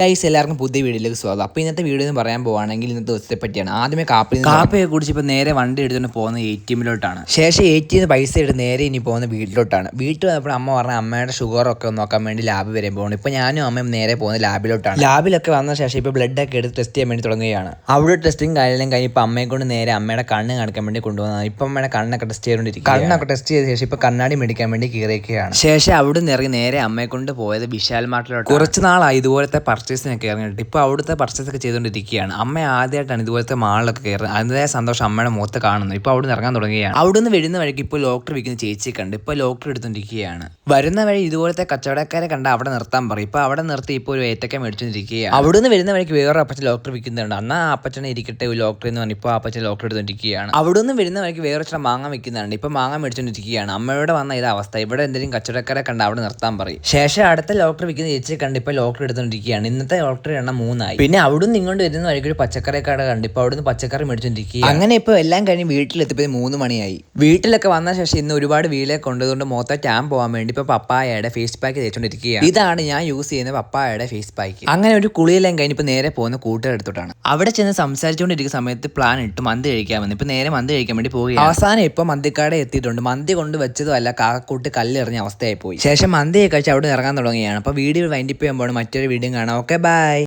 Guys എല്ലാവർക്കും പുതിയ വീഡിയോയിലേക്ക് സ്വാഗതം. അപ്പോൾ ഇന്നത്തെ വീഡിയോ എന്ന് പറയാൻ പോവുകയാണെങ്കിൽ ഇന്നത്തെ ദിവസത്തെ പറ്റിയാണ്. ആദ്യമേ കാപ്പിയെ കുടിച്ച് ഇപ്പോൾ നേരെ വണ്ടി എടുത്തുകൊണ്ട് പോകുന്ന ATM-ലോട്ടാണ്. ശേഷം ATM പൈസ എടുത്ത് നേരെ ഇനി പോകുന്ന വീട്ടിലോട്ടാണ്. വീട്ടിൽ വന്നപ്പോൾ അമ്മ പറഞ്ഞ അമ്മയുടെ ഷുഗറൊക്കെ നോക്കാൻ വേണ്ടി ലാബ് വരെ പോകണം. ഇപ്പോൾ ഞാനും അമ്മയും നേരെ പോകുന്ന ലാബിലോട്ടാണ്. ലാബിലൊക്കെ വന്ന ശേഷം ഇപ്പോൾ ബ്ലഡൊക്കെ എടുത്ത് ടെസ്റ്റ് ചെയ്യാൻ വേണ്ടി തുടങ്ങുകയാണ്. അവിടെ ടെസ്റ്റിംഗ് കാര്യമെല്ലാം കഴിഞ്ഞ് ഇപ്പോൾ അമ്മയെ കൊണ്ട് നേരെ അമ്മയുടെ കണ്ണ് കാണിക്കാൻ വേണ്ടി കൊണ്ടുപോകുന്നതാണ്. ഇപ്പം അമ്മയുടെ കണ്ണൊക്കെ ടെസ്റ്റ് ചെയ്തുകൊണ്ടിരിക്കും. കണ്ണൊക്കെ ടെസ്റ്റ് ചെയ്ത ശേഷം ഇപ്പോൾ കണ്ണാടി മേടിക്കാൻ വേണ്ടി കയറിയൊക്കെയാണ്. ശേഷം അവിടെ നിന്ന് ഇറങ്ങി നേരെ അമ്മയെ കൊണ്ട് പോയത് വിശാൽ മാർട്ടിലോട്ട്. കുറച്ച് നാളായി ഇതുപോലത്തെ പർച്ചേസിനൊക്കെ ഇറങ്ങിയിട്ട് ഇപ്പോൾ അവിടുത്തെ പർച്ചേസ് ഒക്കെ ചെയ്തുകൊണ്ടിരിക്കുകയാണ്. അമ്മ ആദ്യമായിട്ടാണ് ഇതുപോലത്തെ മാളിലൊക്കെ കയറുന്നത്. അതിൻ്റെതായ സന്തോഷം അമ്മയുടെ മുഖത്ത് കാണുന്നു. ഇപ്പോൾ അവിടെ നിന്ന് ഇറങ്ങാൻ തുടങ്ങുകയാണ്. അവിടെ നിന്ന് വരുന്ന വഴിക്ക് ഇപ്പോൾ ലോട്ടറി വിൽക്കുന്ന ചേച്ചിയെ കണ്ട് ഇപ്പോൾ ലോട്ടറി എടുത്തുകൊണ്ടിരിക്കുകയാണ്. വരുന്ന വഴി ഇതുപോലത്തെ കച്ചവടക്കാരെ കണ്ട് അവിടെ നിർത്താൻ പറയും. ഇപ്പോൾ അവിടെ നിർത്തി ഇപ്പോൾ ഒരു ഏത്തക്ക മേടിച്ചുകൊണ്ടിരിക്കുകയാണ്. അവിടെ നിന്ന് വരുന്ന വഴിക്ക് വേറെ അപ്പച്ചൻ ലോട്ടറി വിൽക്കുന്നുണ്ട്. അന്നാ ആ അപ്പച്ചനെ ഇരിക്കട്ടെ ഒരു ലോട്ടറി എന്ന് പറഞ്ഞ് ഇപ്പോൾ അപ്പച്ചൻ ലോട്ടറി എടുത്തുകൊണ്ടിരിക്കുകയാണ്. അവിടെ നിന്ന് വരുന്ന വഴിക്ക് വേറെ ചില മാങ്ങ വിൽക്കുന്നുണ്ട്. ഇപ്പോൾ മാങ്ങ മേടിച്ചുകൊണ്ടിരിക്കുകയാണ്. അമ്മയോട് വന്ന ഇതാ അവസ്ഥ. ഇവിടെ എന്തെങ്കിലും കച്ചവടക്കാരെ കണ്ട് അവിടെ നിർത്താൻ പറയും. ശേഷം അടുത്ത ലോട്ടറി വിൽക്കുന്ന ചേച്ചിയെ കണ്ട് ഇപ്പോൾ ലോട്ടറി എടുത്തുകൊണ്ടിരിക്കുകയാണ്. ഇന്നത്തെ ലോട്ടറി എണ്ണം 3 ആയി. പിന്നെ അവിടുന്ന് ഇങ്ങോട്ട് വരുന്ന വഴിക്ക് ഒരു പച്ചക്കറി കട കണ്ട് ഇപ്പോൾ അവിടുന്ന് പച്ചക്കറി മേടിച്ചുകൊണ്ടിരിക്കുക. അങ്ങനെ ഇപ്പോൾ എല്ലാം കഴിഞ്ഞ് വീട്ടിലെത്തിയപ്പോൾ 3 മണിയായി. വീട്ടിലൊക്കെ വന്ന ശേഷം ഇന്ന് ഒരുപാട് വീട്ടിലേക്ക് കൊണ്ടുകൊണ്ട് മൊത്തം ടാൻ പോകാൻ വേണ്ടി ഇപ്പോൾ പപ്പായയുടെ ഫേസ് പാക്ക് തേച്ചുകൊണ്ടിരിക്കുകയാണ്. ഇതാണ് ഞാൻ യൂസ് ചെയ്യുന്ന പപ്പായയുടെ ഫേസ് പാക്ക്. അങ്ങനെ ഒരു കുളിയെല്ലാം കഴിഞ്ഞ് ഇപ്പോൾ നേരെ പോകുന്ന കൂട്ടുകാരെടുത്തോട്ടാണ്. അവിടെ ചെന്ന് സംസാരിച്ചുകൊണ്ടിരിക്കുന്ന സമയത്ത് പ്ലാൻ ഇട്ട് മന്തി കഴിക്കാമെന്ന്. ഇപ്പോൾ നേരെ മന്തി കഴിക്കാൻ വേണ്ടി പോവുകയാണ്. അവസാനം ഇപ്പോൾ മന്തിക്കാടെ എത്തിയിട്ടുണ്ട്. മന്തി കൊണ്ട് വെച്ചതും അല്ല കാക്കൂട്ട് കല്ലെറിഞ്ഞ അവസ്ഥയായി പോയി. ശേഷം മന്തി കഴിച്ച് അവിടെ ഇറങ്ങാൻ തുടങ്ങുകയാണ്. അപ്പോൾ വീഡിയോ വൈൻഡപ്പ് ചെയ്യുമ്പോൾ മറ്റൊരു വീഡിയോ കാണാം. Okay bye.